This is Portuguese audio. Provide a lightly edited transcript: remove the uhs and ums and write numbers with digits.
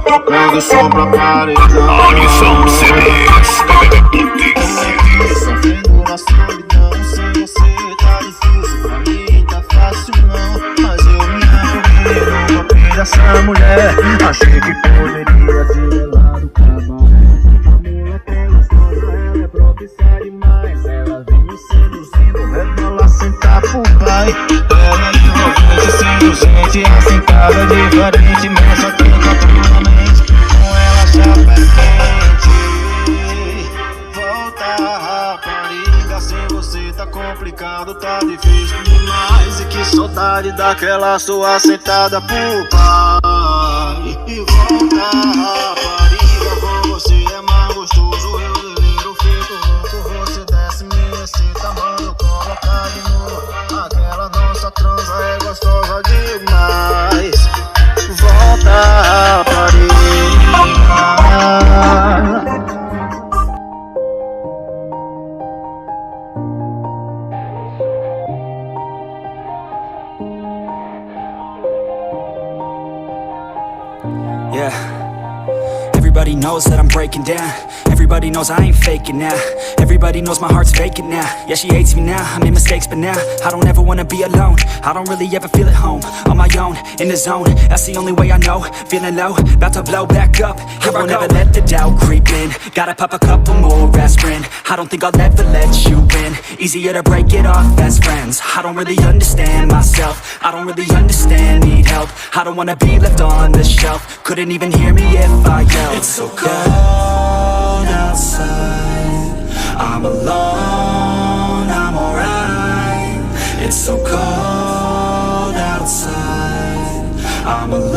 Tocando som pra paredão. Audição CDs. Sofrendo na solidão, sem você tá difícil. Pra mim tá fácil não, mas eu me afoguei no papel dessa mulher. Achei que poderia ter lá do cabaré. A mulher é gostosa, ela é propícia demais. Ela vem me seduzindo, rebola sentar pro pai. Ela é envolvente, seduzente, assentada diferente, mas só tem naturalmente. Com ela chapa é quente. Volta, rapariga, sem você tá complicado, tá difícil demais. E que saudade daquela sua sentada pro pai. E volta, rapariga, com você é mais gostoso. Eu deliro, fico louco, você desce, me excita, mano, coloca de novo. Aquela nossa transa é gostosa demais. Volta, rapariga. Yeah. Everybody knows that I'm breaking down. Everybody knows I ain't faking now. Everybody knows my heart's vacant now. Yeah, she hates me now, I made mistakes, but now I don't ever wanna be alone. I don't really ever feel at home. On my own, in the zone, that's the only way I know. Feeling low, about to blow back up. Here I won't ever let the doubt creep in. Gotta pop a couple more aspirin. I don't think I'll ever let you in. Easier to break it off as friends. I don't really understand myself. I don't really understand, need help. I don't wanna be left on the shelf. Couldn't even hear me if I yelled. It's so cold outside, I'm alone, I'm alright. It's so cold outside, I'm alone.